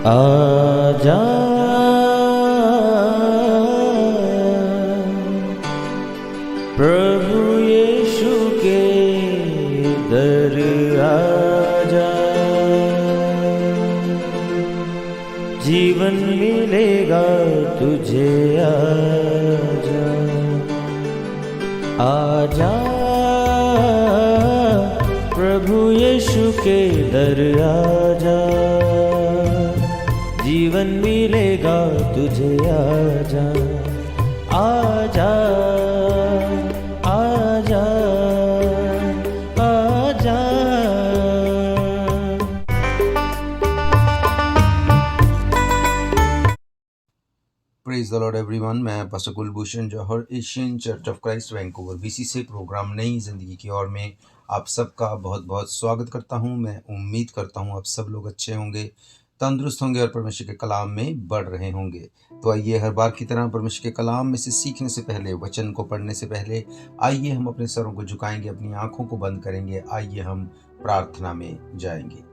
आजा प्रभु यीशु के दर आजा, जीवन मिलेगा तुझे। आजा आजा प्रभु यीशु के दर आजा, जीवन मिलेगा तुझे। आजा आजा आजा आजा। Praise the lord everyone. मैं pastor Kulbhushan Johar, Asian church of Christ Vancouver BC से प्रोग्राम नई जिंदगी की ओर में आप सबका बहुत बहुत स्वागत करता हूं। मैं उम्मीद करता हूं आप सब लोग अच्छे होंगे, तंदुरुस्त होंगे और परमेश्वर के कलाम में बढ़ रहे होंगे। तो आइए हर बार की तरह परमेश्वर के कलाम में से सीखने से पहले, वचन को पढ़ने से पहले, आइए हम अपने सरों को झुकाएंगे, अपनी आंखों को बंद करेंगे। आइए हम प्रार्थना में जाएंगे।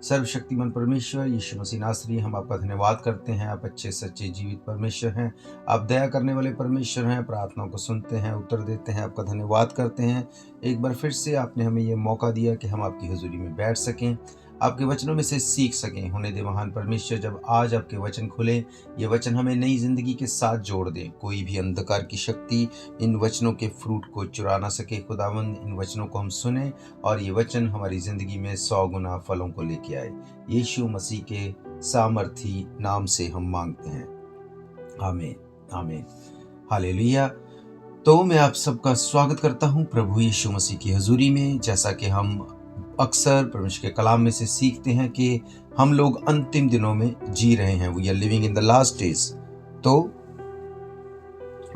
सर्वशक्तिमान परमेश्वर यीशु मसीह नासरी, हम आपका धन्यवाद करते हैं। आप अच्छे सच्चे जीवित परमेश्वर हैं, आप दया करने वाले परमेश्वर हैं, प्रार्थनाओं को सुनते हैं, उत्तर देते हैं। आपका धन्यवाद करते हैं। एक बार फिर से आपने हमें ये मौका दिया कि हम आपकी हुजूरी में बैठ सकें, आपके वचनों में से सीख सकें। होने दे महान परमेश्वर, जब आज आपके वचन खुले, ये वचन हमें नई जिंदगी के साथ जोड़ दें। कोई भी अंधकार की शक्ति इन वचनों के फ्रूट को चुरा ना सके। खुदावंद, इन वचनों को हम सुने और ये वचन हमारी जिंदगी में 100 गुना फलों को लेके आए। यीशु मसीह के सामर्थी नाम से हम मांगते हैं, आमीन आमीन, हालेलुया। तो मैं आप सबका स्वागत करता हूं प्रभु यीशु मसीह की हुजूरी में। जैसा कि हम अक्सर परमेश्वर के कलाम में से सीखते हैं कि हम लोग अंतिम दिनों में जी रहे हैं, we are living in the last days. तो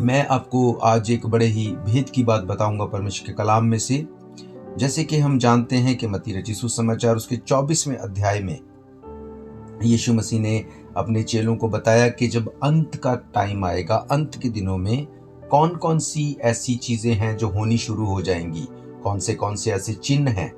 मैं आपको आज एक बड़े ही भेद की बात बताऊंगा परमेश्वर के कलाम में से। जैसे कि हम जानते हैं कि मत्ती रचित सुसमाचार उसके 24वें अध्याय में यीशु मसीह ने अपने चेलों को बताया कि जब अंत का टाइम आएगा, अंत के दिनों में कौन कौन सी ऐसी चीजें हैं जो होनी शुरू हो जाएंगी, कौन से ऐसे चिन्ह हैं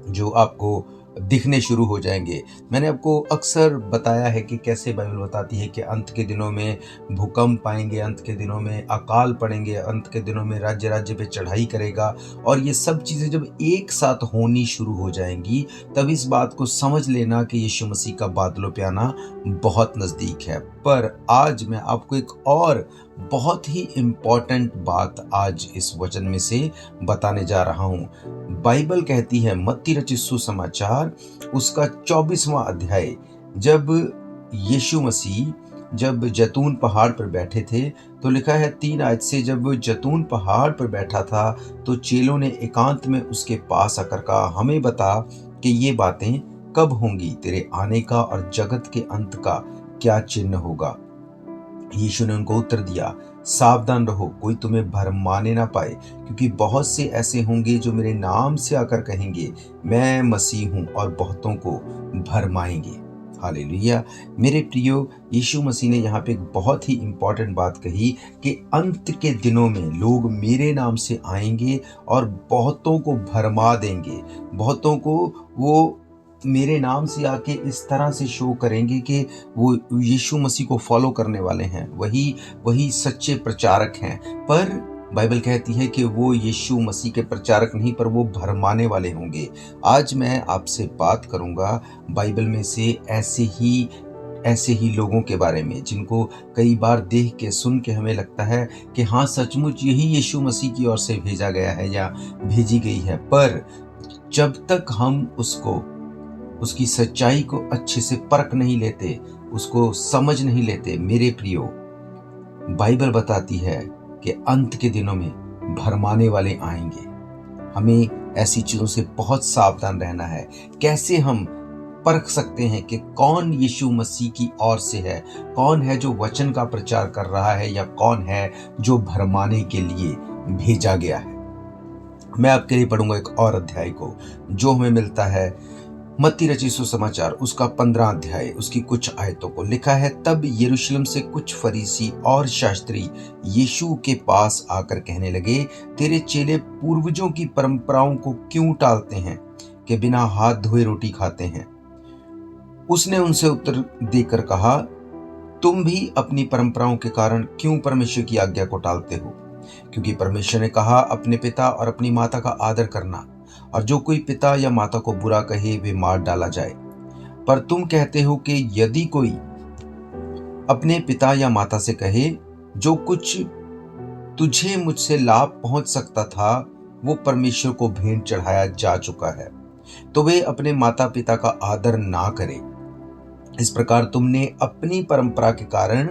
जो आपको दिखने शुरू हो जाएंगे। मैंने आपको अक्सर बताया है कि कैसे बाइबल बताती है कि अंत के दिनों में भूकंप आएंगे, अंत के दिनों में अकाल पड़ेंगे, अंत के दिनों में राज्य पे चढ़ाई करेगा। और ये सब चीज़ें जब एक साथ होनी शुरू हो जाएंगी, तब इस बात को समझ लेना कि यीशु मसीह का बादलों पे आना बहुत नज़दीक है। पर आज मैं आपको एक और बहुत ही इम्पॉर्टेंट बात आज इस वचन में से बताने जा रहा हूँ। बाइबल कहती है, मत्ती रचित सुसमाचार उसका 24वां अध्याय, जब यीशु मसीह जब जैतून पहाड़ पर बैठे थे, तो लिखा है 3 आयत से, जब जैतून पहाड़ पर बैठा था तो चेलों ने एकांत में उसके पास आकर कहा, हमें बता कि ये बातें कब होंगी, तेरे आने का और जगत के अंत का क्या चिन्ह होगा। यीशु ने उनको उत्तर दिया, सावधान रहो, कोई तुम्हें भरमाने ना पाए, क्योंकि बहुत से ऐसे होंगे जो मेरे नाम से आकर कहेंगे मैं मसीह हूं, और बहुतों को भरमाएंगे। हालेलुया। मेरे प्रियो, यीशु मसीह ने यहाँ पे एक बहुत ही इंपॉर्टेंट बात कही कि अंत के दिनों में लोग मेरे नाम से आएंगे और बहुतों को भरमा देंगे। बहुतों को वो मेरे नाम से आके इस तरह से शो करेंगे कि वो यीशु मसीह को फॉलो करने वाले हैं, वही सच्चे प्रचारक हैं। पर बाइबल कहती है कि वो यीशु मसीह के प्रचारक नहीं, पर वो भरमाने वाले होंगे। आज मैं आपसे बात करूंगा बाइबल में से ऐसे ही लोगों के बारे में, जिनको कई बार देख के सुन के हमें लगता है कि हाँ, सचमुच यही यीशु मसीह की ओर से भेजा गया है या भेजी गई है। पर जब तक हम उसकी सच्चाई को अच्छे से परख नहीं लेते, उसको समझ नहीं लेते, मेरे प्रियो, बाइबल बताती है कि अंत के दिनों में भरमाने वाले आएंगे। हमें ऐसी चीजों से बहुत सावधान रहना है। कैसे हम परख सकते हैं कि कौन यीशु मसीह की ओर से है, कौन है जो वचन का प्रचार कर रहा है, या कौन है जो भरमाने के लिए भेजा गया है। मैं आपके लिए पढ़ूंगा एक और अध्याय को जो हमें मिलता है मत्ती रचित सुसमाचार उसका 15 अध्याय उसकी कुछ आयतों को। लिखा है, तब यरूशलेम से कुछ फरीसी और शास्त्री यीशु के पास आकर कहने लगे, तेरे चेले पूर्वजों की परंपराओं को क्यों टालते हैं कि बिना हाथ धोए रोटी खाते हैं। उसने उनसे उत्तर देकर कहा, तुम भी अपनी परंपराओं के कारण क्यों परमेश्वर की आज्ञा को टालते हो? क्योंकि परमेश्वर ने कहा, अपने पिता और अपनी माता का आदर करना, और जो कोई पिता या माता को बुरा कहे वे मार डाला जाए। पर तुम कहते हो कि यदि कोई अपने पिता या माता से कहे, जो कुछ तुझे मुझसे लाभ पहुंच सकता था वो परमेश्वर को भेंट चढ़ाया जा चुका है, तो वे अपने माता पिता का आदर ना करें। इस प्रकार तुमने अपनी परंपरा के कारण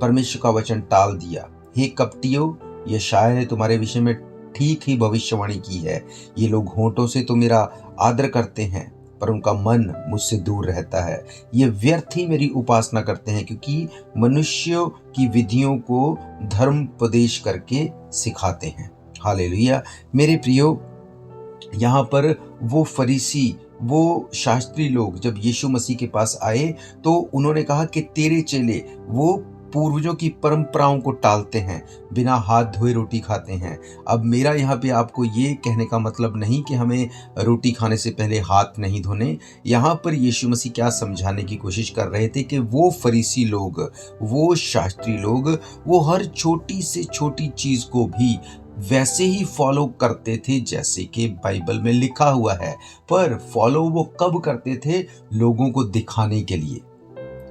परमेश्वर का वचन टाल दिया। हे कपटियों, यशायाह ने तुम्हारे विषय में ठीक ही भविष्यवाणी की है। ये लोग होंठों से तो मेरा आदर करते हैं, पर उनका मन मुझसे दूर रहता है। ये व्यर्थ ही मेरी उपासना करते हैं, क्योंकि मनुष्यों की विधियों को धर्मोपदेश करके सिखाते हैं। हालेलुया। मेरे प्रियो, यहाँ पर वो फरीसी, वो शास्त्री लोग जब यीशु मसीह के पास आए तो उन्होंने कहा कि तेरे चेले वो पूर्वजों की परंपराओं को टालते हैं, बिना हाथ धोए रोटी खाते हैं। अब मेरा यहाँ पे आपको ये कहने का मतलब नहीं कि हमें रोटी खाने से पहले हाथ नहीं धोने। यहाँ पर यीशु मसीह क्या समझाने की कोशिश कर रहे थे कि वो फरीसी लोग, वो शास्त्री लोग, वो हर छोटी से छोटी चीज को भी वैसे ही फॉलो करते थे जैसे कि बाइबल में लिखा हुआ है। पर फॉलो वो कब करते थे? लोगों को दिखाने के लिए।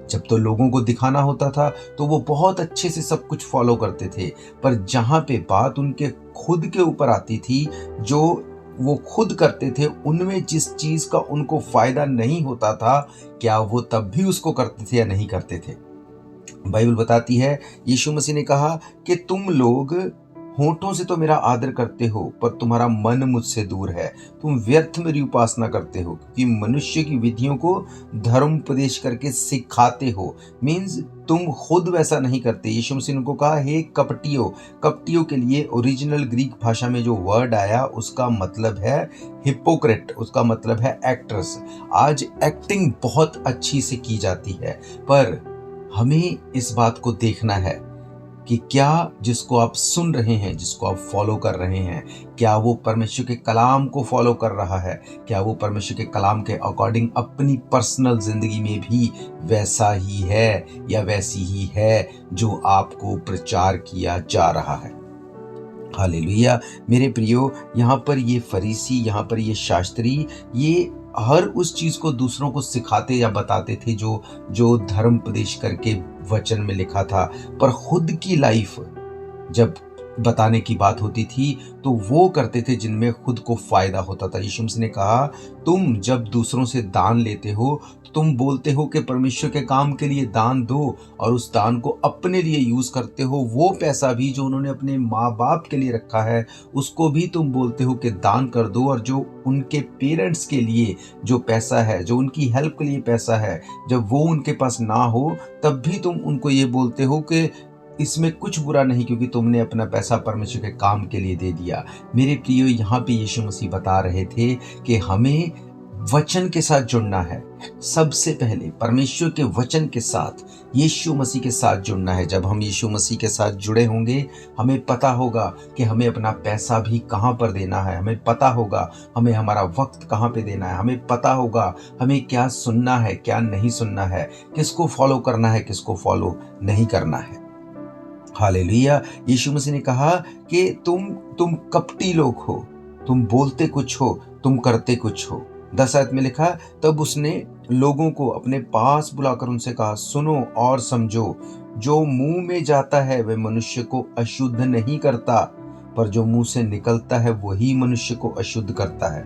जब तो लोगों को दिखाना होता था तो वो बहुत अच्छे से सब कुछ फॉलो करते थे, पर जहाँ पे बात उनके खुद के ऊपर आती थी, जो वो खुद करते थे, उनमें जिस चीज का उनको फायदा नहीं होता था, क्या वो तब भी उसको करते थे या नहीं करते थे? बाइबल बताती है, यीशु मसीह ने कहा कि तुम लोग होंठों से तो मेरा आदर करते हो, पर तुम्हारा मन मुझसे दूर है। तुम व्यर्थ मेरी उपासना करते हो, क्योंकि मनुष्य की विधियों को धर्मोपदेश करके सिखाते हो। मीन्स तुम खुद वैसा नहीं करते। यीशु मसीह ने उनको कहा, हे कपटियों। कपटियों के लिए ओरिजिनल ग्रीक भाषा में जो वर्ड आया उसका मतलब है हिपोक्रेट, उसका मतलब है एक्टर्स। आज एक्टिंग बहुत अच्छी से की जाती है, पर हमें इस बात को देखना है कि क्या जिसको आप सुन रहे हैं, जिसको आप फॉलो कर रहे हैं, क्या वो परमेश्वर के कलाम को फॉलो कर रहा है? क्या वो परमेश्वर के कलाम के अकॉर्डिंग अपनी पर्सनल जिंदगी में भी वैसा ही है या वैसी ही है जो आपको प्रचार किया जा रहा है? हालेलुया। मेरे प्रियो, यहाँ पर ये फरीसी, यहाँ पर ये शास्त्री, ये हर उस चीज को दूसरों को सिखाते या बताते थे जो धर्म उपदेश करके वचन में लिखा था, पर खुद की लाइफ जब बताने की बात होती थी तो वो करते थे जिनमें खुद को फायदा होता था। यीशु मसीह ने कहा, तुम जब दूसरों से दान लेते हो तो तुम बोलते हो कि परमेश्वर के काम के लिए दान दो, और उस दान को अपने लिए यूज करते हो। वो पैसा भी जो उन्होंने अपने माँ बाप के लिए रखा है उसको भी तुम बोलते हो कि दान कर दो, और जो उनके पेरेंट्स के लिए जो पैसा है, जो उनकी हेल्प के लिए पैसा है, जब वो उनके पास ना हो तब भी तुम उनको ये बोलते हो कि इसमें कुछ बुरा नहीं, क्योंकि तुमने अपना पैसा परमेश्वर के काम के लिए दे दिया। मेरे प्रियो, यहाँ पे यीशु मसीह बता रहे थे कि हमें वचन के साथ जुड़ना है। सबसे पहले परमेश्वर के वचन के साथ, यीशु मसीह के साथ जुड़ना है। जब हम यीशु मसीह के साथ जुड़े होंगे, हमें पता होगा कि हमें अपना पैसा भी कहाँ पर देना है, हमें पता होगा हमें हमारा वक्त कहाँ पे देना है, हमें पता होगा हमें क्या सुनना है, क्या नहीं सुनना है, किसको फॉलो करना है, किसको फॉलो नहीं करना है। हालेलुया। यीशु मसीह ने कहा कि तुम कपटी लोग हो, तुम बोलते कुछ हो, तुम करते कुछ हो। 10 आयत में लिखा, तब उसने लोगों को अपने पास बुलाकर उनसे कहा, सुनो और समझो, जो मुंह में जाता है वह मनुष्य को अशुद्ध नहीं करता, पर जो मुंह से निकलता है वही मनुष्य को अशुद्ध करता है।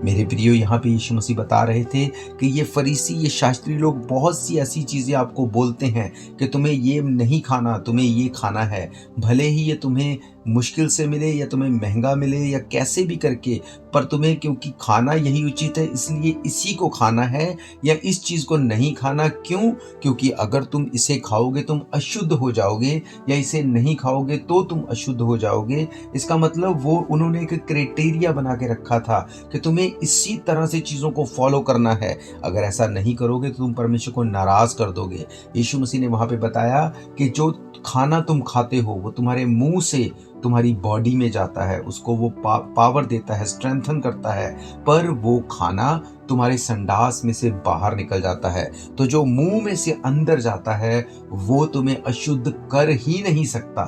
मेरे प्रियो, यहाँ पे यीशु मसीह बता रहे थे कि ये फरीसी, ये शास्त्री लोग बहुत सी ऐसी चीजें आपको बोलते हैं कि तुम्हें ये नहीं खाना, तुम्हें ये खाना है, भले ही ये तुम्हें मुश्किल से मिले या तुम्हें महंगा मिले या कैसे भी करके, पर तुम्हें क्योंकि खाना यही उचित है इसलिए इसी को खाना है, या इस चीज को नहीं खाना। क्यों? क्योंकि अगर तुम इसे खाओगे तुम अशुद्ध हो जाओगे, या इसे नहीं खाओगे तो तुम अशुद्ध हो जाओगे। इसका मतलब वो उन्होंने एक क्राइटेरिया बना के रखा था कि तुम्हें इसी तरह से चीजों को फॉलो करना है। अगर ऐसा नहीं करोगे तो तुम परमेश्वर को नाराज कर दोगे। यीशु मसीह ने वहां पे बताया कि जो खाना तुम खाते हो वो तुम्हारे मुंह से तुम्हारी बॉडी में जाता है, उसको वो पावर देता है, स्ट्रेंथन करता है, पर वो खाना तुम्हारे संडास में से बाहर निकल जाता है। तो जो मुंह में से अंदर जाता है वो तुम्हें अशुद्ध कर ही नहीं सकता,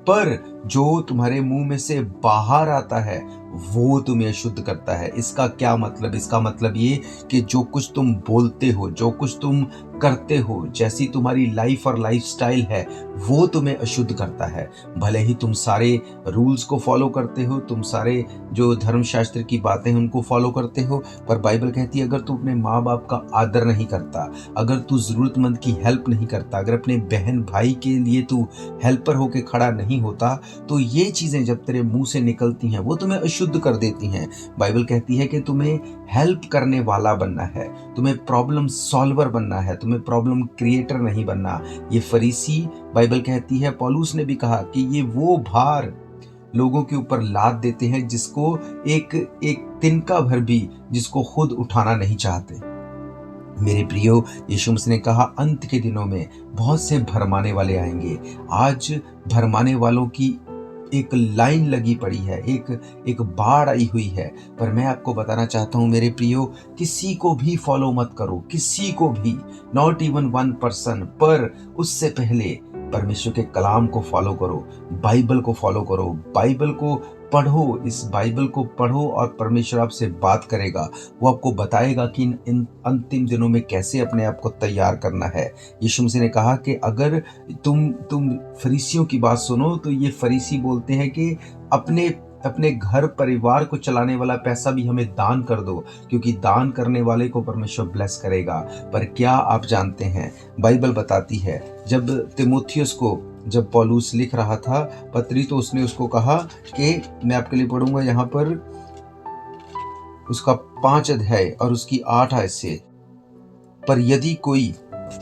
पर जो तुम्हारे मुंह में से बाहर आता है वो तुम्हें अशुद्ध करता है। इसका क्या मतलब? इसका मतलब ये कि जो कुछ तुम बोलते हो, जो कुछ तुम करते हो, जैसी तुम्हारी लाइफ और लाइफस्टाइल है, वो तुम्हें अशुद्ध करता है। भले ही तुम सारे रूल्स को फॉलो करते हो, तुम सारे जो धर्मशास्त्र की बातें हैं उनको फॉलो करते हो, पर बाइबल कहती है अगर तू अपने माँ बाप का आदर नहीं करता, अगर तू जरूरतमंद की हेल्प नहीं करता, अगर अपने बहन भाई के लिए तू हेल्पर होके खड़ा नहीं होता, तो ये चीजें जब तेरे मुंह से निकलती हैं वो तुम्हें अशुद्ध कर देती हैं। बाइबल कहती है कि तुम्हें हेल्प करने वाला बनना है, तुम्हें प्रॉब्लम सॉल्वर बनना है, तुम्हें प्रॉब्लम क्रिएटर नहीं बनना। ये फरीसी, बाइबल कहती है, पौलुस ने भी कहा कि ये वो भार लोगों के ऊपर लाद देते हैं जिसको एक तिनका भर भी जिसको खुद उठाना नहीं चाहते। मेरे प्रियो, यीशु मसीह ने कहा अंत के दिनों में बहुत से भरमाने वाले आएंगे। आज भरमाने वालों की एक लाइन लगी पड़ी है, एक बाढ़ आई हुई है, पर मैं आपको बताना चाहता हूं मेरे प्रियो, किसी को भी फॉलो मत करो, किसी को भी, नॉट इवन वन पर्सन, पर उससे पहले परमेश्वर के कलाम को फॉलो करो, बाइबल को फॉलो करो, बाइबल को पढ़ो, इस बाइबल को पढ़ो और परमेश्वर आपसे बात करेगा। वो आपको बताएगा कि इन अंतिम दिनों में कैसे अपने आप को तैयार करना है। यीशु मसीह ने कहा कि अगर तुम फरीसियों की बात सुनो तो ये फरीसी बोलते हैं कि अपने घर परिवार को चलाने वाला पैसा भी हमें दान कर दो, क्योंकि दान करने वाले को परमेश्वर ब्लेस करेगा। पर क्या आप जानते हैं, बाइबल बताती है जब तीमुथियुस को जब पौलुस लिख रहा था पत्री, तो उसने उसको कहा कि मैं आपके लिए पढ़ूंगा यहाँ पर उसका 5 अध्याय और उसकी 8 आयत से, पर यदि कोई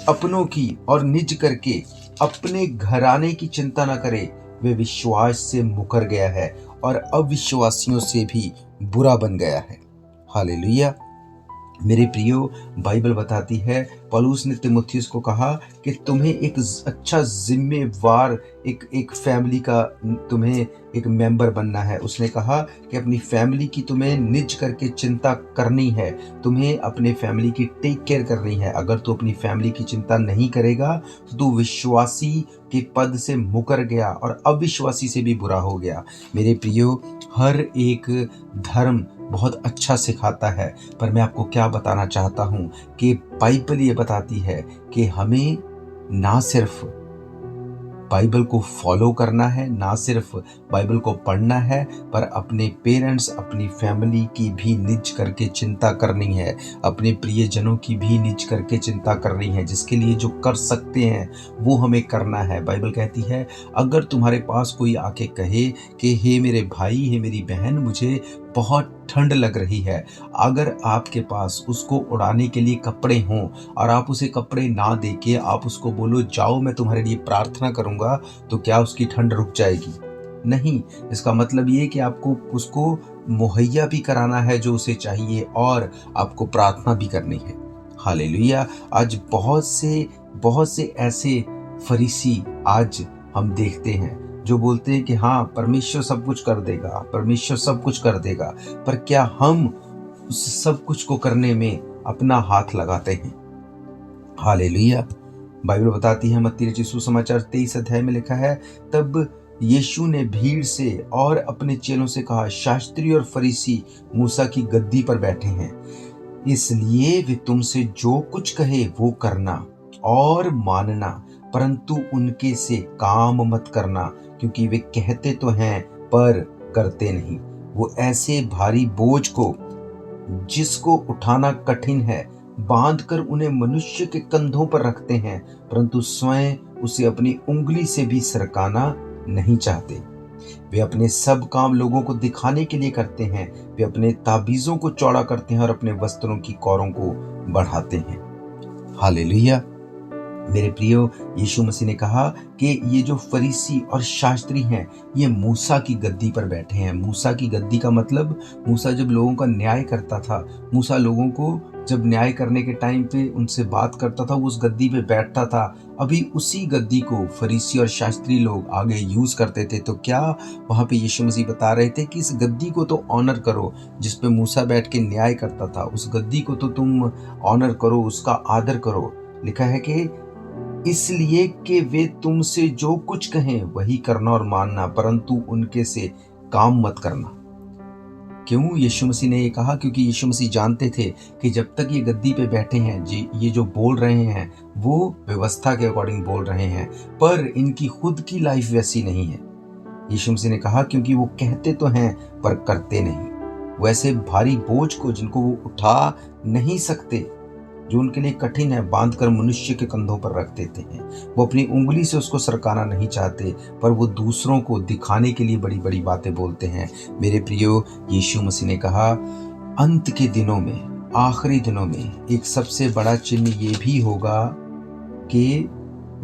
अपनों की और निज करके अपने घराने की चिंता न करे, वे विश्वास से मुकर गया है और अविश्वासियों से भी बुरा बन गया है। हालेलुया। मेरे प्रियो, बाइबल बताती है, पौलुस ने तीमुथियुस को कहा कि तुम्हें एक अच्छा जिम्मेवार एक फैमिली का तुम्हें एक मेंबर बनना है। उसने कहा कि अपनी फैमिली की तुम्हें निज करके चिंता करनी है, तुम्हें अपने फैमिली की टेक केयर करनी है। अगर तू अपनी फैमिली की चिंता नहीं करेगा तो तू विश्वासी के पद से मुकर गया और अविश्वासी से भी बुरा हो गया। मेरे प्रियो, हर एक धर्म बहुत अच्छा सिखाता है, पर मैं आपको क्या बताना चाहता हूं कि बाइबल ये बताती है कि हमें ना सिर्फ बाइबल को फॉलो करना है, ना सिर्फ बाइबल को पढ़ना है, पर अपने पेरेंट्स, अपनी फैमिली की भी निज करके चिंता करनी है, अपने प्रियजनों की भी निज करके चिंता करनी है। जिसके लिए जो कर सकते हैं वो हमें करना है। बाइबल कहती है अगर तुम्हारे पास कोई आके कहे कि हे मेरे भाई, हे मेरी बहन, मुझे बहुत ठंड लग रही है, अगर आपके पास उसको उड़ाने के लिए कपड़े हों और आप उसे कपड़े ना देके आप उसको बोलो जाओ मैं तुम्हारे लिए प्रार्थना करूंगा, तो क्या उसकी ठंड रुक जाएगी? नहीं। इसका मतलब ये कि आपको उसको मुहैया भी कराना है जो उसे चाहिए और आपको प्रार्थना भी करनी है। हालेलुया। आज बहुत से ऐसे फरीसी आज हम देखते हैं जो बोलते हैं कि हाँ परमेश्वर सब कुछ कर देगा, परमेश्वर सब कुछ कर देगा, पर क्या हम उस सब कुछ को करने में अपना हाथ लगाते हैं? हालेलुया। बाइबल बताती है, मत्ती रचित सुसमाचार 23 अध्याय में लिखा है, तब यीशु ने भीड़ से और अपने चेलों से कहा, शास्त्री और फरीसी मूसा की गद्दी पर बैठे हैं, इसलिए वे तुमसे जो कुछ कहे वो करना और मानना, परंतु उनके से काम मत करना, क्योंकि वे कहते तो हैं पर करते नहीं। वो ऐसे भारी बोझ को जिसको उठाना कठिन है बांधकर उन्हें मनुष्य के कंधों पर रखते हैं, परंतु स्वयं उसे अपनी उंगली से भी सरकाना नहीं चाहते। वे अपने सब काम लोगों को दिखाने के लिए करते हैं, वे अपने ताबीजों को चौड़ा करते हैं और अपने वस्त्रों की कौरों को बढ़ाते हैं। हालेलुया। मेरे प्रियो, यीशु मसीह ने कहा कि ये जो फरीसी और शास्त्री हैं ये मूसा की गद्दी पर बैठे हैं। मूसा की गद्दी का मतलब, मूसा जब लोगों का न्याय करता था, मूसा लोगों को जब न्याय करने के टाइम पे उनसे बात करता था, वो उस गद्दी पे बैठता था, अभी उसी गद्दी को फरीसी और शास्त्री लोग आगे यूज करते थे। तो क्या वहां पे यीशु मसीह बता रहे थे कि इस गद्दी को तो ऑनर करो, जिस पे मूसा बैठ के न्याय करता था, उस गद्दी को तो तुम ऑनर करो, उसका आदर करो। लिखा है कि इसलिए कि वे तुमसे जो कुछ कहें वही करना और मानना, परंतु उनके से काम मत करना। क्यों यीशु मसीह ने ये कहा? क्योंकि यीशु मसीह जानते थे कि जब तक ये गद्दी पे बैठे हैं, जी ये जो बोल रहे हैं वो व्यवस्था के अकॉर्डिंग बोल रहे हैं, पर इनकी खुद की लाइफ वैसी नहीं है। यीशु मसीह ने कहा क्योंकि वो कहते तो हैं पर करते नहीं। वैसे भारी बोझ को जिनको वो उठा नहीं सकते, जो उनके लिए कठिन है, बांधकर मनुष्य के कंधों पर रख देते हैं। वो अपनी उंगली से उसको सरकाना नहीं चाहते, पर वो दूसरों को दिखाने के लिए बड़ी बड़ी बातें बोलते हैं। मेरे प्रियो, यीशु मसीह ने कहा अंत के दिनों में, आखिरी दिनों में एक सबसे बड़ा चिन्ह ये भी होगा कि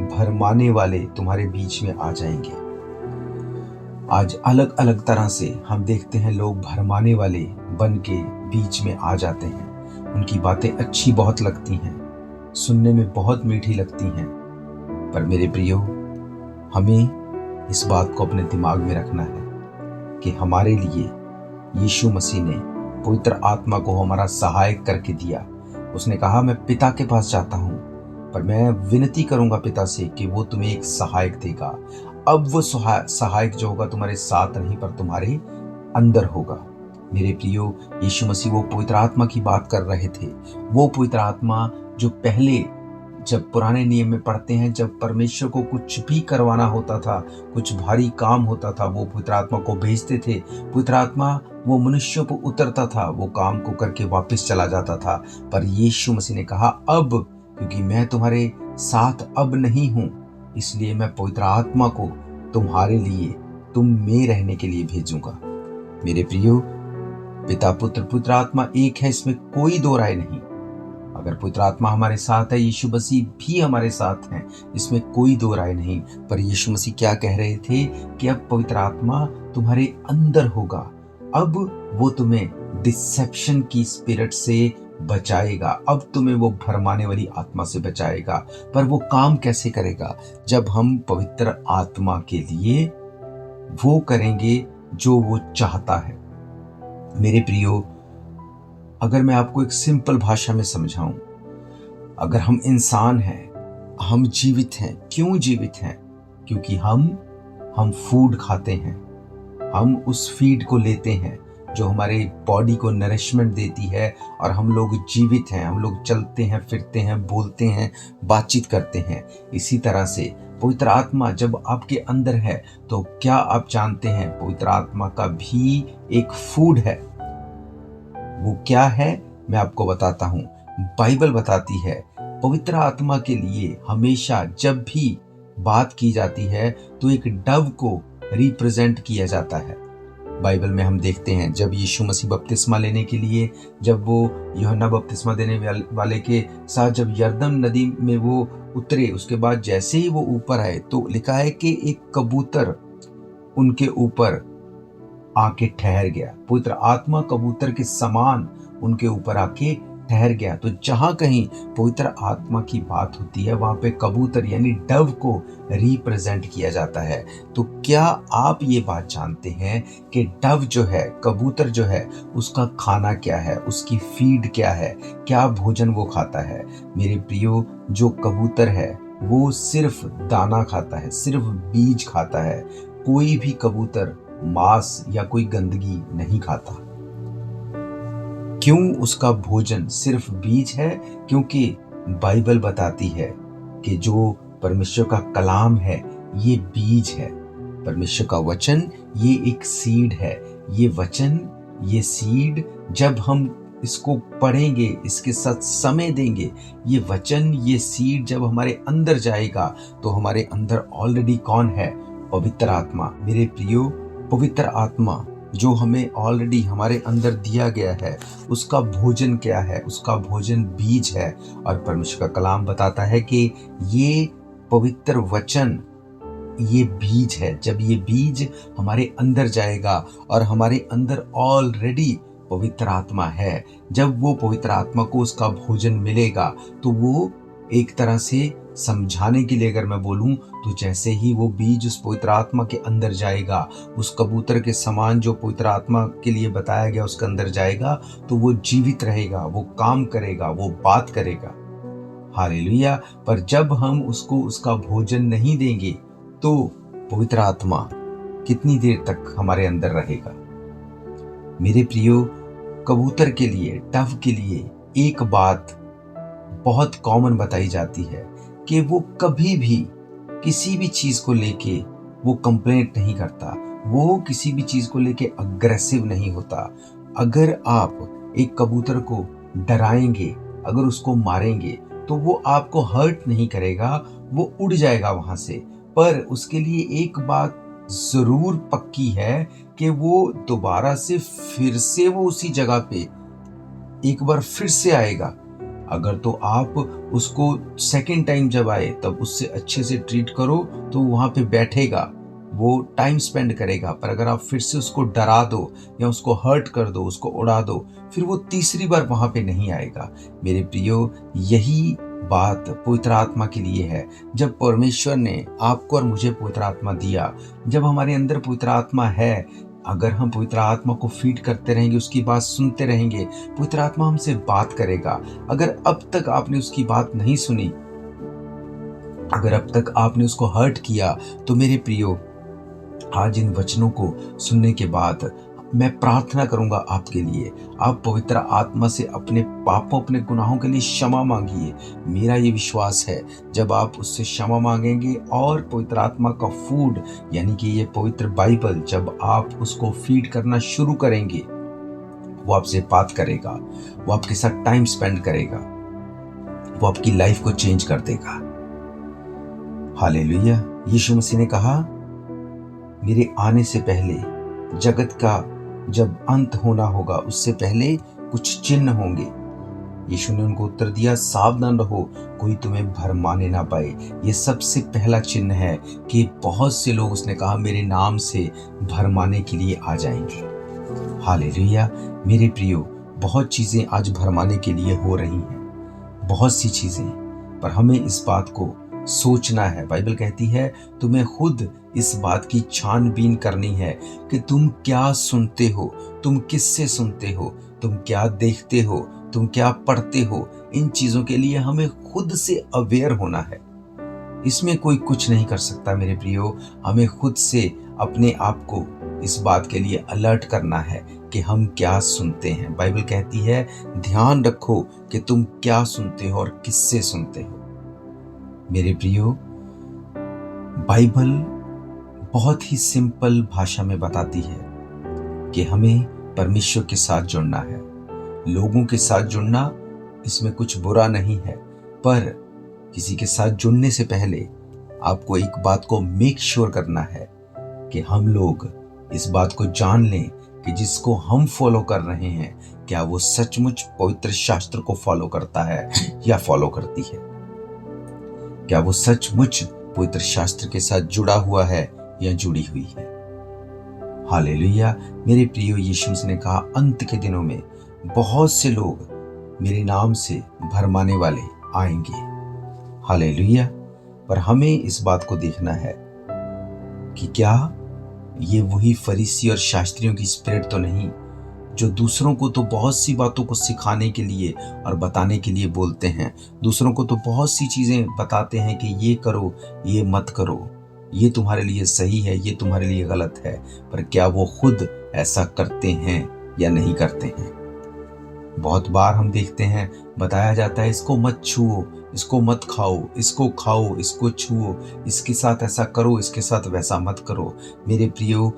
भरमाने वाले तुम्हारे बीच में आ जाएंगे। आज अलग अलग तरह से हम देखते हैं लोग भरमाने वाले बन के बीच में आ जाते हैं। उनकी बातें अच्छी बहुत लगती हैं, सुनने में बहुत मीठी लगती हैं, पर मेरे प्रियो, हमें इस बात को अपने दिमाग में रखना है कि हमारे लिए यीशु मसीह ने पवित्र आत्मा को हमारा सहायक करके दिया। उसने कहा मैं पिता के पास जाता हूँ, पर मैं विनती करूंगा पिता से कि वो तुम्हें एक सहायक देगा। अब वो सहायक जो होगा तुम्हारे साथ नहीं, पर तुम्हारे अंदर होगा। मेरे प्रियो, यीशु मसीह वो पवित्र आत्मा की बात कर रहे थे। वो पवित्र आत्मा जो पहले, जब पुराने नियम में पढ़ते हैं, जब परमेश्वर को कुछ भी करवाना होता था, कुछ भारी काम होता था, वो पवित्र आत्मा को भेजते थे। पवित्र आत्मा वो मनुष्यों पर उतरता था, वो काम को करके वापस चला जाता था। पर यीशु मसीह ने कहा अब, क्योंकि मैं तुम्हारे साथ अब नहीं हूं, इसलिए मैं पवित्र आत्मा को तुम्हारे लिए, तुम में रहने के लिए भेजूंगा। मेरे प्रियो, पिता पुत्र पवित्र आत्मा एक है, इसमें कोई दो राय नहीं। अगर पवित्र आत्मा हमारे साथ है, यीशु मसीह भी हमारे साथ हैं, इसमें कोई दो राय नहीं। पर यीशु मसीह क्या कह रहे थे कि अब पवित्र आत्मा तुम्हारे अंदर होगा। अब वो तुम्हें डिसेप्शन की स्पिरिट से बचाएगा, अब तुम्हें वो भरमाने वाली आत्मा से बचाएगा। पर वो काम कैसे करेगा? जब हम पवित्र आत्मा के लिए वो करेंगे जो वो चाहता है। मेरे प्रियो, अगर मैं आपको एक सिंपल भाषा में समझाऊं, अगर हम इंसान हैं, हम जीवित हैं। क्यों जीवित हैं? क्योंकि हम फूड खाते हैं, हम उस फीड को लेते हैं जो हमारे बॉडी को नरिशमेंट देती है, और हम लोग जीवित हैं। हम लोग चलते हैं, फिरते हैं, बोलते हैं, बातचीत करते हैं। इसी तरह से पवित्र आत्मा जब आपके अंदर है, तो क्या आप जानते हैं पवित्र आत्मा का भी एक फूड है। वो क्या है मैं आपको बताता हूं। बाइबल बताती है पवित्र आत्मा के लिए हमेशा जब भी बात की जाती है तो एक डव को रिप्रेजेंट किया जाता है। बाइबल में हम देखते हैं जब यीशु मसीह बपतिस्मा लेने के लिए, जब वो यूहन्ना बपतिस्मा देने वाले के साथ जब यरदन नदी में वो उतरे, उसके बाद जैसे ही वो ऊपर आए तो लिखा है कि एक कबूतर उनके ऊपर आके ठहर गया। पवित्र आत्मा कबूतर के समान उनके ऊपर आके ठहर गया। तो जहां कहीं पवित्र आत्मा की बात होती है, वहां पे कबूतर यानी डव को रिप्रेजेंट किया जाता है। तो क्या आप ये बात जानते हैं कि डव जो है, कबूतर जो है, उसका खाना क्या है, उसकी फीड क्या है, क्या भोजन वो खाता है? मेरे प्रियो, जो कबूतर है वो सिर्फ दाना खाता है, सिर्फ बीज खाता है। कोई भी कबूतर मांस या कोई गंदगी नहीं खाता। क्यों? उसका भोजन सिर्फ बीज है, क्योंकि बाइबल बताती है कि जो परमेश्वर का कलाम है ये बीज है। परमेश्वर का वचन ये एक सीड है। ये वचन, ये सीड, जब हम इसको पढ़ेंगे, इसके साथ समय देंगे, ये वचन, ये सीड जब हमारे अंदर जाएगा तो हमारे अंदर ऑलरेडी कौन है? पवित्र आत्मा। मेरे प्रियो, पवित्र आत्मा जो हमें ऑलरेडी हमारे अंदर दिया गया है, उसका भोजन क्या है? उसका भोजन बीज है। और परमेश्वर का कलाम बताता है कि ये पवित्र वचन ये बीज है। जब ये बीज हमारे अंदर जाएगा और हमारे अंदर ऑलरेडी पवित्र आत्मा है। जब वो पवित्र आत्मा को उसका भोजन मिलेगा तो वो एक तरह से समझाने के लिए अगर मैं बोलूं तो जैसे ही वो बीज उस पवित्र आत्मा के अंदर जाएगा, उस कबूतर के समान जो पवित्र आत्मा के लिए बताया गया उसके अंदर जाएगा, तो वो जीवित रहेगा, वो काम करेगा, वो बात करेगा। हालेलुया। पर जब हम उसको उसका भोजन नहीं देंगे तो पवित्र आत्मा कितनी देर तक हमारे अंदर रहेगा? मेरे प्रियो, कबूतर के लिए, डव के लिए एक बात बहुत कॉमन बताई जाती है कि वो कभी भी किसी भी चीज को लेके वो कंप्लेंट नहीं करता, वो किसी भी चीज को लेके अग्रेसिव नहीं होता। अगर आप एक कबूतर को डराएंगे, अगर उसको मारेंगे तो वो आपको हर्ट नहीं करेगा, वो उड़ जाएगा वहां से। पर उसके लिए एक बात जरूर पक्की है कि वो दोबारा से फिर से वो उसी जगह पे एक बार फिर से आएगा। अगर तो आप उसको सेकंड टाइम जब आए तब उससे अच्छे से ट्रीट करो तो वहां पे बैठेगा, वो टाइम स्पेंड करेगा। पर अगर आप फिर से उसको डरा दो या उसको हर्ट कर दो, उसको उड़ा दो, फिर वो तीसरी बार वहां पे नहीं आएगा। मेरे प्रियो, यही बात पवित्र आत्मा के लिए है। जब परमेश्वर ने आपको और मुझे पवित्र आत्मा दिया, जब हमारे अंदर पवित्र आत्मा है, अगर हम पवित्र आत्मा को फीड करते रहेंगे, उसकी बात सुनते रहेंगे, पवित्र आत्मा हमसे बात करेगा। अगर अब तक आपने उसकी बात नहीं सुनी, अगर अब तक आपने उसको हर्ट किया, तो मेरे प्रियो, आज इन वचनों को सुनने के बाद मैं प्रार्थना करूंगा आपके लिए। आप पवित्र आत्मा से अपने पापों, अपने गुनाहों के लिए क्षमा मांगिए। मेरा ये विश्वास है जब आप उससे क्षमा मांगेंगे और पवित्र आत्मा का फूड यानी कि ये पवित्र बाइबल जब आप उसको फीड करना शुरू करेंगे, वो आपसे बात करेगा, वो आपके साथ टाइम स्पेंड करेगा, वो आपकी लाइफ को चेंज कर देगा। हालेलुया। यीशु मसीह ने कहा, मेरे आने से पहले जगत का जब अंत होना होगा उससे पहले कुछ चिन्ह होंगे। यीशु ने उनको उत्तर दिया, सावधान रहो, कोई तुम्हें भरमाने ना पाए। ये सबसे पहला चिन्ह है कि बहुत से लोग, उसने कहा, मेरे नाम से भरमाने के लिए आ जाएंगे। हालेलुया। मेरे प्रियो, बहुत चीजें आज भरमाने के लिए हो रही हैं, बहुत सी चीजें, पर हमें इस बात को सोचना है। बाइबल कहती है तुम्हें खुद इस बात की छानबीन करनी है कि तुम क्या सुनते हो, तुम किससे सुनते हो, तुम क्या देखते हो, तुम क्या पढ़ते हो। इन चीजों के लिए हमें खुद से अवेयर होना है। इसमें कोई कुछ नहीं कर सकता मेरे प्रियो। हमें खुद से अपने आप को इस बात के लिए अलर्ट करना है कि हम क्या सुनते हैं। बाइबल कहती है ध्यान रखो कि तुम क्या सुनते हो और किससे सुनते हो। मेरे प्रियो, बाइबल बहुत ही सिंपल भाषा में बताती है कि हमें परमेश्वर के साथ जुड़ना है। लोगों के साथ जुड़ना, इसमें कुछ बुरा नहीं है, पर किसी के साथ जुड़ने से पहले आपको एक बात को मेक श्योर करना है कि हम लोग इस बात को जान लें कि जिसको हम फॉलो कर रहे हैं, क्या वो सचमुच पवित्र शास्त्र को फॉलो करता है या फॉलो करती है। क्या वो सचमुच पवित्र शास्त्र के साथ जुड़ा हुआ है या जुड़ी हुई है। हालेलुया। मेरे प्रियो, यीशु मसीह ने कहा अंत के दिनों में बहुत से लोग मेरे नाम से भरमाने वाले आएंगे। हालेलुया। पर हमें इस बात को देखना है कि क्या ये वही फरीसी और शास्त्रियों की स्पिरिट तो नहीं, जो दूसरों को तो बहुत सी बातों को सिखाने के लिए और बताने के लिए बोलते हैं, दूसरों को तो बहुत सी चीजें बताते हैं कि ये करो, ये मत करो, ये तुम्हारे लिए सही है, ये तुम्हारे लिए गलत है, पर क्या वो खुद ऐसा करते हैं या नहीं करते हैं। बहुत बार हम देखते हैं बताया जाता है इसको मत छुओ, इसको मत खाओ, इसको खाओ, इसको छुओ, इसके साथ ऐसा करो, इसके साथ वैसा मत करो। मेरे प्रियो,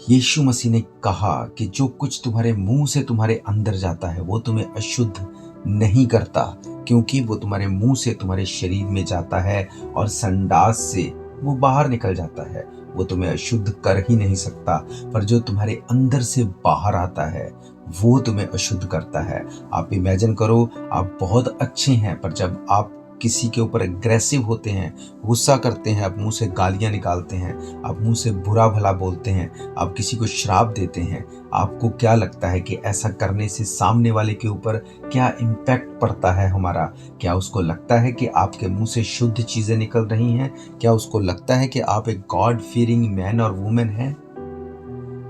यीशु मसीह ने कहा कि जो कुछ तुम्हारे मुंह से तुम्हारे अंदर जाता है वो तुम्हें अशुद्ध नहीं करता, क्योंकि वो तुम्हारे मुंह से तुम्हारे शरीर में जाता है और संडास से वो बाहर निकल जाता है। वो तुम्हें अशुद्ध कर ही नहीं सकता, पर जो तुम्हारे अंदर से बाहर आता है वो तुम्हें अशुद्ध करता है। आप इमेजिन करो, आप बहुत अच्छे हैं, पर जब आप किसी के ऊपर एग्रेसिव होते हैं, गुस्सा करते हैं, आप मुंह से गालियां निकालते हैं, आप मुंह से बुरा भला बोलते हैं, आप किसी को श्राप देते हैं, आपको क्या लगता है कि ऐसा करने से सामने वाले के ऊपर क्या इम्पैक्ट पड़ता है हमारा? क्या उसको लगता है कि आपके मुंह से शुद्ध चीजें निकल रही हैं? क्या उसको लगता है कि आप एक गॉड फीयरिंग मैन और वुमेन हैं?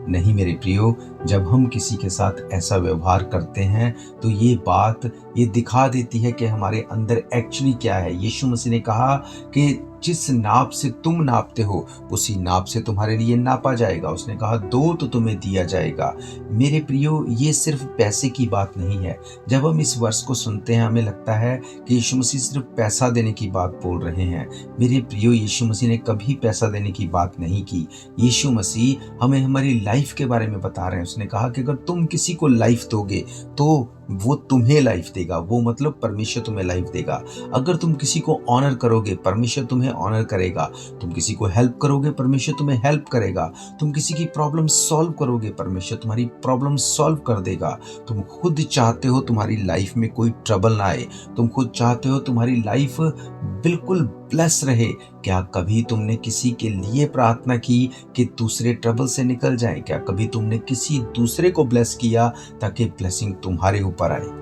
नहीं मेरे प्रियो, जब हम किसी के साथ ऐसा व्यवहार करते हैं तो ये दिखा देती है कि हमारे अंदर एक्चुअली क्या है। यीशु मसीह ने कहा कि जिस नाप से तुम नापते हो उसी नाप से तुम्हारे लिए नापा जाएगा। उसने कहा दो तो तुम्हें दिया जाएगा। मेरे प्रियो, ये सिर्फ पैसे की बात नहीं है। जब हम इस वर्ष को सुनते हैं हमें लगता है कि यीशु मसीह सिर्फ पैसा देने की बात बोल रहे हैं। मेरे प्रियो, यीशु मसीह ने कभी पैसा देने की बात नहीं की। यीशु मसीह हमें हमारी लाइफ के बारे में बता रहे हैं। उसने कहा कि अगर तुम किसी को लाइफ दोगे तो वो तुम्हें लाइफ देगा। वो मतलब परमेश्वर तुम्हें लाइफ देगा। अगर तुम किसी को ऑनर करोगे, परमेश्वर तुम्हें ऑनर करेगा। तुम किसी को हेल्प करोगे, परमेश्वर तुम्हें हेल्प करेगा। तुम किसी की प्रॉब्लम सॉल्व करोगे, परमेश्वर तुम्हारी प्रॉब्लम सॉल्व कर देगा। तुम खुद चाहते हो तुम्हारी लाइफ में कोई ट्रबल ना आए, तुम खुद चाहते हो तुम्हारी लाइफ बिल्कुल ब्लेस रहे। क्या कभी तुमने किसी के लिए प्रार्थना की कि दूसरे ट्रबल से निकल जाएं? क्या कभी तुमने किसी दूसरे को ब्लेस किया ताकि ब्लेसिंग तुम्हारे ऊपर आए?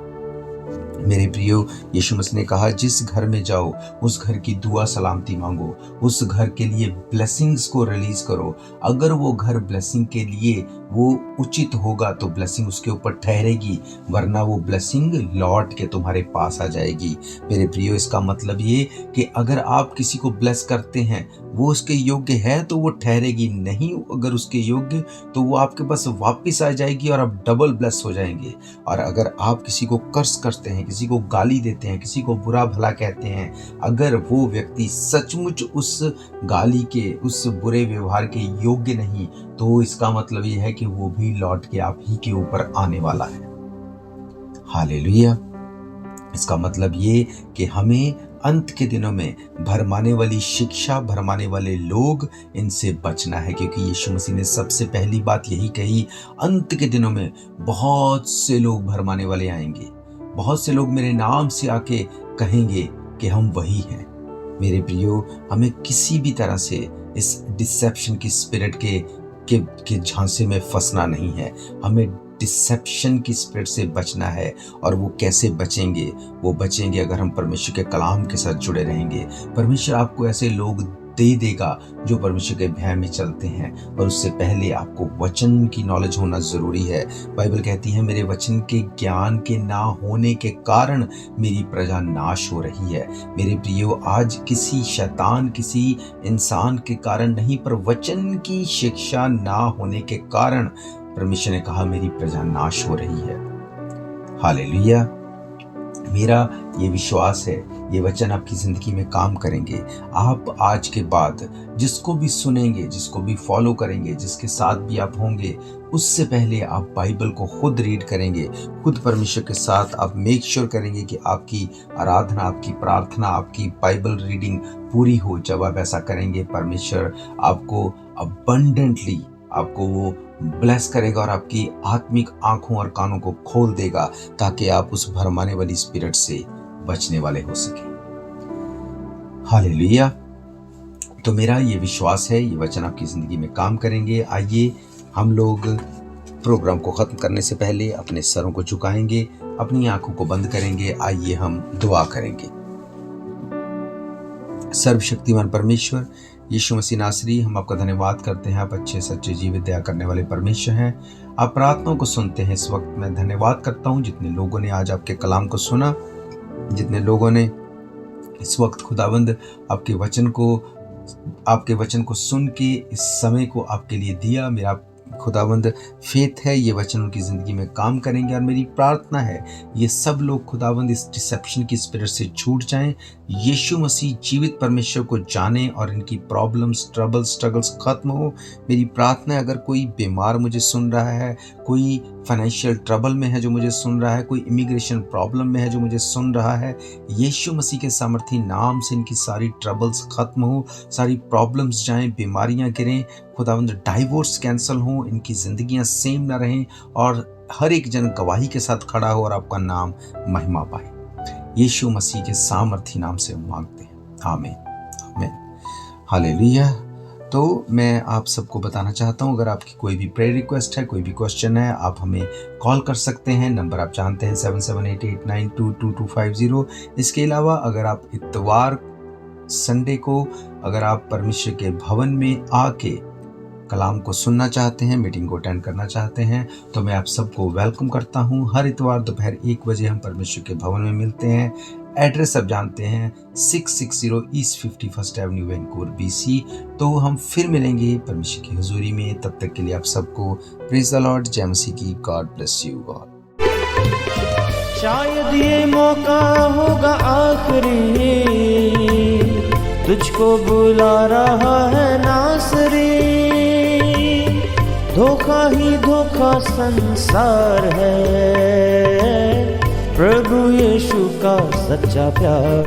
मेरे प्रियो, यीशु मसीह ने कहा जिस घर में जाओ उस घर की दुआ सलामती मांगो, उस घर के लिए ब्लेसिंग्स को रिलीज करो। अगर वो घर ब्लेसिंग के लिए वो उचित होगा तो ब्लेसिंग उसके ऊपर ठहरेगी, वरना वो ब्लेसिंग लौट के तुम्हारे पास आ जाएगी। मेरे प्रियो, इसका मतलब ये कि अगर आप किसी को ब्लेस करते हैं, वो उसके योग्य है तो वो ठहरेगी, नहीं अगर उसके योग्य तो वो आपके पास वापस आ जाएगी और आप डबल ब्लेस हो जाएंगे। और अगर आप किसी को कर्स करते हैं, किसी को गाली देते हैं, किसी को बुरा भला कहते हैं, अगर वो व्यक्ति सचमुच उस गाली के, उस बुरे व्यवहार के योग्य नहीं, तो इसका मतलब ये है कि वो भी लौट के आप ही के ऊपर आने वाला है। हालेलुया। इसका मतलब ये कि हमें अंत के दिनों में भरमाने वाली शिक्षा, भरमाने वाले लोग, इनसे बचना है, क्योंकि यीशु मसीह ने सबसे पहली बात यही कही, अंत के दिनों में बहुत से लोग भरमाने वाले आएंगे। बहुत से लोग मेरे नाम से आके कहेंगे कि हम वही हैं। मेरे प्रियो, हमें किसी भी तरह से इस डिसेप्शन की स्पिरिट के झांसे में फंसना नहीं है। हमें डिसेप्शन की स्पिरिट से बचना है। और वो कैसे बचेंगे? वो बचेंगे अगर हम परमेश्वर के कलाम के साथ जुड़े रहेंगे। परमेश्वर आपको ऐसे लोग दे देगा जो परमेश्वर के भय में चलते हैं, और उससे पहले आपको वचन की नॉलेज होना जरूरी है। बाइबल कहती है मेरे वचन के ज्ञान के ना होने के कारण मेरी प्रजा नाश हो रही है। मेरे प्रियो, आज किसी शैतान, किसी इंसान के कारण नहीं, पर वचन की शिक्षा ना होने के कारण परमेश्वर ने कहा मेरी प्रजा नाश हो रही है। हालेलुया। मेरा ये विश्वास है ये वचन आपकी जिंदगी में काम करेंगे। आप आज के बाद जिसको भी सुनेंगे, जिसको भी फॉलो करेंगे, जिसके साथ भी आप होंगे, उससे पहले आप बाइबल को खुद रीड करेंगे, खुद परमेश्वर के साथ आप मेक श्योर करेंगे कि आपकी आराधना, आपकी प्रार्थना, आपकी बाइबल रीडिंग पूरी हो। जब आप ऐसा करेंगे, परमेश्वर आपको अबंडेंटली आपको वो ब्लेस करेगा और आपकी आत्मिक आंखों और कानों को खोल देगा ताकि आप उस भरमाने वाली स्पिरिट से बचने वाले हो सके। हालेलुया। तो मेरा ये विश्वास है ये वचन आपकी जिंदगी में काम करेंगे। आइए हम लोग प्रोग्राम को खत्म करने से पहले अपने सरों को झुकाएंगे, अपनी आंखों को बंद करेंगे। आइए हम दुआ करेंगे। सर्वशक्तिमान परमेश्वर यीशु मसीह नासरी, हम आपका धन्यवाद करते हैं। आप अच्छे सच्चे जीवित दया करने वाले परमेश्वर हैं। आप प्रार्थनाओं को सुनते हैं। इस वक्त मैं धन्यवाद करता हूं जितने लोगों ने आज आपके कलाम को सुना, जितने लोगों ने इस वक्त खुदावंद आपके वचन को सुन के इस समय को आपके लिए दिया। मेरा खुदावंद फेथ है ये वचन उनकी ज़िंदगी में काम करेंगे। और मेरी प्रार्थना है ये सब लोग खुदावंद इस डिसेप्शन की स्पिरिट से छूट जाएं, यीशु मसीह जीवित परमेश्वर को जाने और इनकी प्रॉब्लम्स, स्ट्रगल्स खत्म हो। मेरी प्रार्थना है अगर कोई बीमार मुझे सुन रहा है, कोई फाइनेंशियल ट्रबल में है जो मुझे सुन रहा है, कोई इमिग्रेशन प्रॉब्लम में है जो मुझे सुन रहा है, यीशु मसीह के सामर्थी नाम से इनकी सारी ट्रबल्स खत्म हो, सारी प्रॉब्लम्स जाएं, बीमारियां गिरें, खुदावंद डाइवोर्स कैंसिल हो, इनकी जिंदगियां सेम ना रहें और हर एक जन गवाही के साथ खड़ा हो और आपका नाम महिमा पाए। यीशु मसीह के सामर्थी नाम से हम मांगते हैं, आमीन आमीन हालेलुया। तो मैं आप सबको बताना चाहता हूँ, अगर आपकी कोई भी प्रेयर रिक्वेस्ट है, कोई भी क्वेश्चन है, आप हमें कॉल कर सकते हैं। नंबर आप जानते हैं 7788922250। इसके अलावा अगर आप इतवार संडे को अगर आप परमेश्वर के भवन में आके कलाम को सुनना चाहते हैं, मीटिंग को अटेंड करना चाहते हैं, तो मैं आप सबको वेलकम करता हूं। हर इतवार दोपहर 1 बजे हम परमेश्वर के भवन में मिलते हैं। एड्रेस आप जानते हैं 660 east 51st Avenue Vancouver BC। तो हम फिर मिलेंगे परमेश्वर की हुजूरी में। तब तक के लिए आप सबको प्रेज द लॉर्ड, जय मसीह की। God bless you God. शायद ये मौका होगा आखिरी, तुझको बुला रहा है नासरी। धोखा ही धोखा संसार है, प्रभु यीशु का सच्चा प्यार।